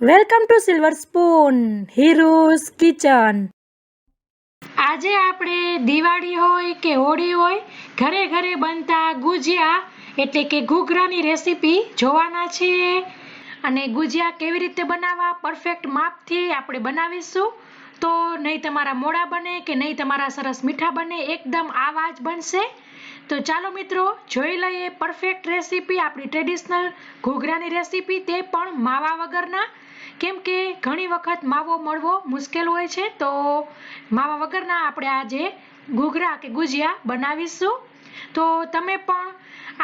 Welcome to silver spoon heroes kitchen. આજે આપણે દિવાળી હોય કે હોળી હોય, ઘરે ઘરે બનતા ગુજિયા એટલે કે ઘૂઘરાની રેસીપી જોવાના છીએ। અને ગુજિયા કેવી રીતે બનાવવા પરફેક્ટ માપથી આપણે બનાવીશું, તો નહીં તમારા મોડા બને કે નહીં તમારા સરસ મીઠા બને, એકદમ આવા જ બનશે। તો ચાલો મિત્રો જોઈ લઈએ પરફેક્ટ રેસીપી, આપણી ટ્રેડિશનલ ઘૂઘરાની રેસીપી, તે પણ માવા વગરના। કેમ કે ઘણી વખત માવો મળવો મુશ્કેલ હોય છે, તો માવા વગરના આપણે આજે ઘૂઘરા કે ગુજિયા બનાવીશું। તો તમે પણ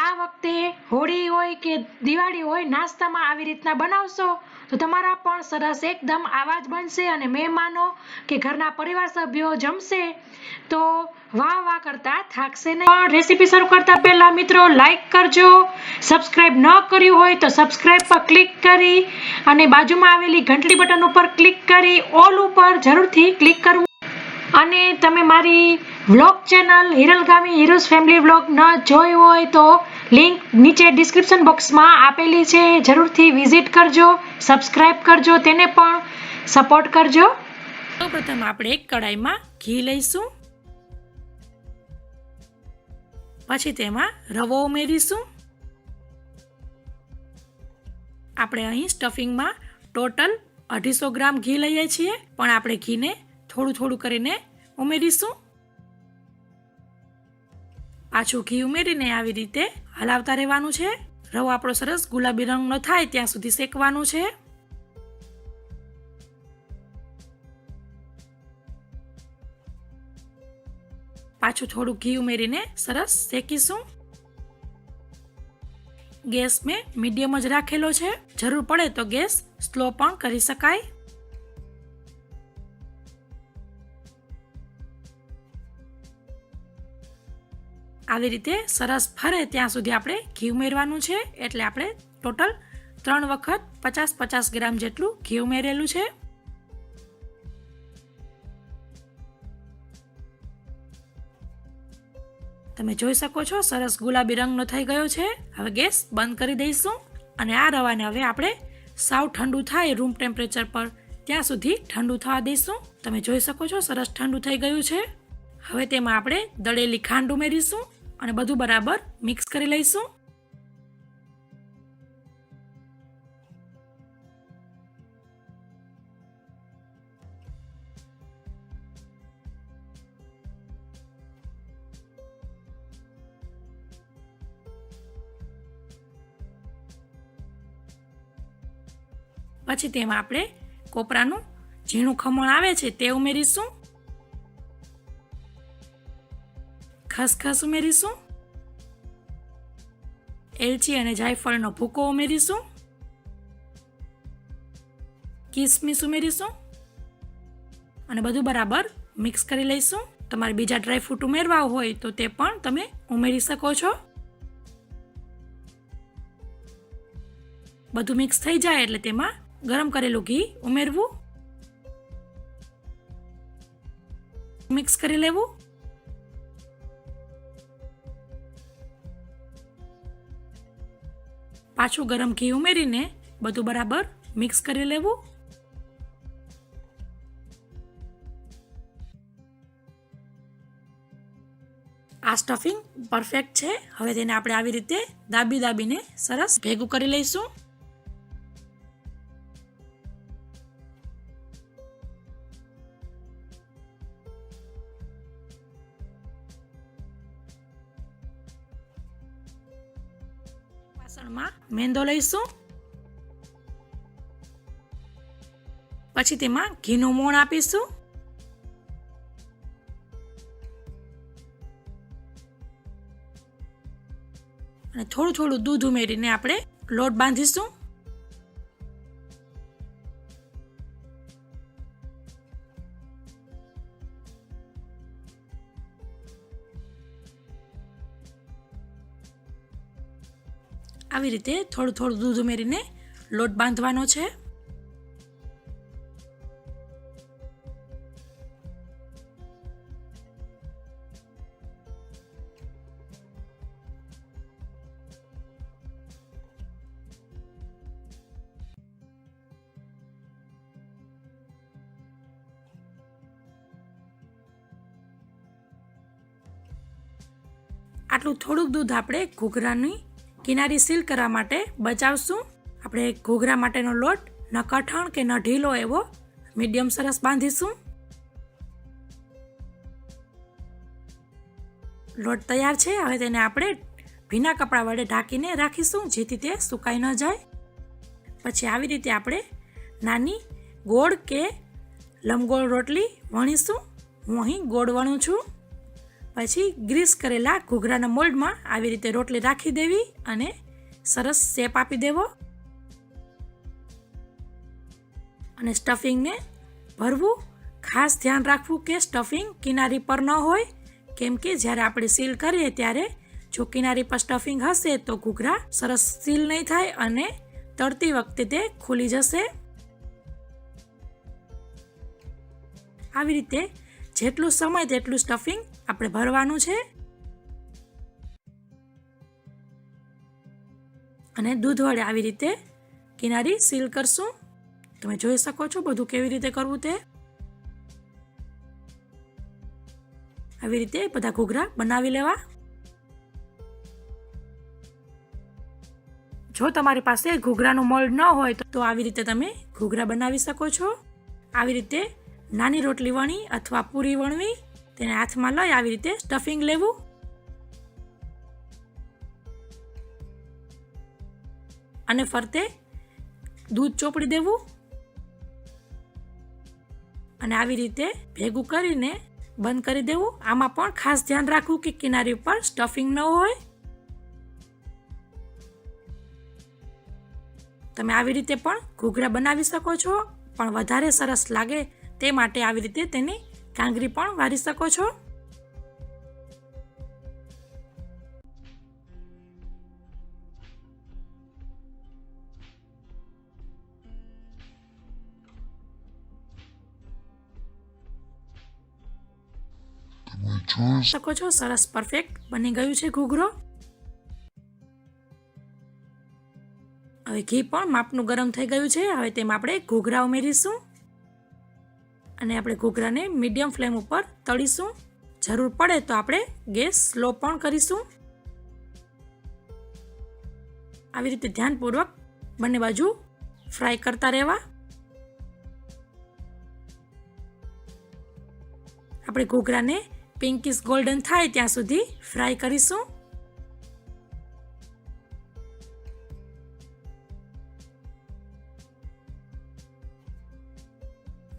આ વખતે હોળી હોય કે દિવાળી હોય, નાસ્તામાં આવી રીતના બનાવશો તો તમારા પણ સરસ એકદમ આવા જ બનશે, અને મહેમાનો કે ઘરના પરિવાર સભ્યો જમશે તો વાહ વાહ કરતા થાકશે નહીં। પણ રેસીપી શરૂ કરતા પહેલા મિત્રો લાઈક કરજો, સબસ્ક્રાઇબ ન કર્યું હોય તો સબસ્ક્રાઇબ પર ક્લિક કરી અને બાજુમાં આવેલી ઘંટડી બટન ઉપર ક્લિક કરી ઓલ ઉપર જરૂરથી ક્લિક કરવું। અને તમે મારી વ્લોગ ચેનલ હિરલ ગામી હીરોઝ ફેમિલી વ્લોગ ન જોઈ હોય તો લિંક નીચે ડિસ્ક્રિપ્શન બોક્સમાં આપેલી છે, જરૂરથી વિઝિટ કરજો, સબસ્ક્રાઇબ કરજો, તેને પણ સપોર્ટ કરજો। સૌપ્રથમ આપણે એક કડાઈમાં ઘી લઈશું, પછી તેમાં રવો ઉમેરીશું। આપણે અહીં સ્ટફિંગમાં ટોટલ 250 ગ્રામ ઘી લઈએ છીએ, પણ આપણે ઘીને થોડું થોડું કરીને ઉમેરીશું। પાછું ઘી ઉમેરીને આવી રીતે હલાવતા રહેવાનું છે। રવો આપણો સરસ ગુલાબી રંગનો થાય ત્યાં સુધી શેકવાનું છે। પાછું થોડું ઘી ઉમેરીને સરસ શેકીશું। ગેસ મેં મીડિયમ જ રાખેલો છે, જરૂર પડે તો ગેસ સ્લો પણ કરી શકાય। આવી રીતે સરસ ફરે ત્યાં સુધી આપણે ઘી ઉમેરવાનું છે, એટલે આપણે ટોટલ 3 વખત 50-50 ગ્રામ જેટલું ઘી ઉમેરેલું છે। તમે જોઈ શકો છો સરસ ગુલાબી રંગનો થઈ ગયો છે। હવે ગેસ બંધ કરી દઈશું અને આ રવાને હવે આપણે સાવ ઠંડુ થાય રૂમ ટેમ્પરેચર પર ત્યાં સુધી ઠંડુ થવા દઈશું। તમે જોઈ શકો છો સરસ ઠંડુ થઈ ગયું છે। હવે તેમાં આપણે દળેલી ખાંડ ઉમેરીશું અને બધું બરાબર મિક્સ કરી લઈશું। પછી તેમાં આપણે કોપરાનું ઝીણું ખમણ આવે છે તે ઉમેરીશું, ખસખસ ઉમેરીશું, એલચી અને જાયફળનો ભૂકો ઉમેરીશું, કિસમિસ ઉમેરીશું અને બધું બરાબર મિક્સ કરી લઈશું। તમારે બીજા ડ્રાયફ્રૂટ ઉમેરવા હોય તો તે પણ તમે ઉમેરી શકો છો। બધું મિક્સ થઈ જાય એટલે તેમાં ગરમ કરેલું ઘી ઉમેરવું, મિક્સ કરી લેવું। પાછું ગરમ ઘી ઉમેરીને બધું બરાબર મિક્સ કરી લેવું। આ સ્ટફિંગ પરફેક્ટ છે। હવે તેને આપણે આવી રીતે દાબીને સરસ ભેગું કરી લઈશું। વાસણમાં મેંદો લઈશું, પછી તેમાં ઘીનું મોણ આપીશું, અને થોડું થોડું દૂધ ઉમેરીને આપણે લોટ બાંધીશું। આવી રીતે થોડું થોડું દૂધ ઉમેરીને લોટ બાંધવાનો છે। આટલું થોડુંક દૂધ આપણે ઘૂઘરાની કિનારી સીલ કરવા માટે બચાવશું. આપણે ઘૂઘરા માટેનો લોટ ન કઠણ કે ન ઢીલો એવો મીડિયમ સરસ બાંધીશું. લોટ તૈયાર છે. હવે તેને આપણે ભીના કપડા વડે ઢાંકીને રાખીશું જેથી તે સુકાઈ ન જાય. પછી આવી રીતે આપણે નાની ગોળ કે લંબગોળ રોટલી વણીશું. હું અહીં ગોળ વણું છું. પછી ગ્રીસ કરેલા ઘૂઘરાના મોલ્ડમાં આવી રીતે રોટલી રાખી દેવી અને સરસ શેપ આપી દેવો અને સ્ટફિંગને ભરવું. ખાસ ધ્યાન રાખવું કે સ્ટફિંગ કિનારી પર ન હોય, કેમ કે જ્યારે આપણે સીલ કરીએ ત્યારે જો કિનારી પર સ્ટફિંગ હશે તો ઘૂઘરા સરસ સીલ નહીં થાય અને તળતી વખતે તે ખુલી જશે. આવી રીતે જેટલું સમય તેટલું સ્ટફિંગ આપણે ભરવાનું છે અને દૂધ વડે આવી રીતે કિનારી સીલ કરશું. તમે જોઈ શકો છો બધું કેવી રીતે કરવું તે. આવી રીતે બધા ઘૂઘરા બનાવી લેવા. જો તમારી પાસે ઘૂઘરાનું મોલ્ડ ન હોય તો આવી રીતે તમે ઘૂઘરા બનાવી શકો છો. આવી રીતે નાની રોટલી વણી અથવા પૂરી વણવી, તેને હાથમાં લઈ આવી રીતે સ્ટફિંગ લેવું અને ફરતે દૂધ ચોપડી દેવું અને આવી રીતે ભેગું કરીને બંધ કરી દેવું. આમાં પણ ખાસ ધ્યાન રાખવું કે કિનારી ઉપર સ્ટફિંગ ન હોય. તમે આવી રીતે પણ ઘૂઘરા બનાવી શકો છો, પણ વધારે સરસ લાગે તે માટે આવી રીતે તેની કાંગરી પણ વારી શકો છો. શકો છો સરસ પરફેક્ટ બની ગયું છે ઘૂઘરો. હવે ઘી પણ માપનું ગરમ થઈ ગયું છે. હવે તેમાં આપણે ઘૂઘરા ઉમેરીશું અને આપણે ઘૂઘરાને મીડિયમ ફ્લેમ ઉપર તળીશું. જરૂર પડે તો આપણે ગેસ સ્લો પણ કરીશું. આવી રીતે ધ્યાનપૂર્વક બંને બાજુ ફ્રાય કરતા રહેવા. આપણે ઘૂઘરાને પિંકીશ ગોલ્ડન થાય ત્યાં સુધી ફ્રાય કરીશું.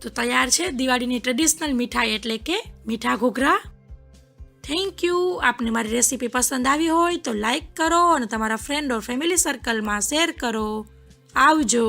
તો તૈયાર છે દિવાળીની ટ્રેડિશનલ મીઠાઈ એટલે કે મીઠા ઘૂઘરા. Thank you. આપને મારી રેસીપી પસંદ આવી હોય તો લાઈક કરો અને તમારા ફ્રેન્ડ ઓર ફેમિલી સર્કલમાં શેર કરો. આવજો.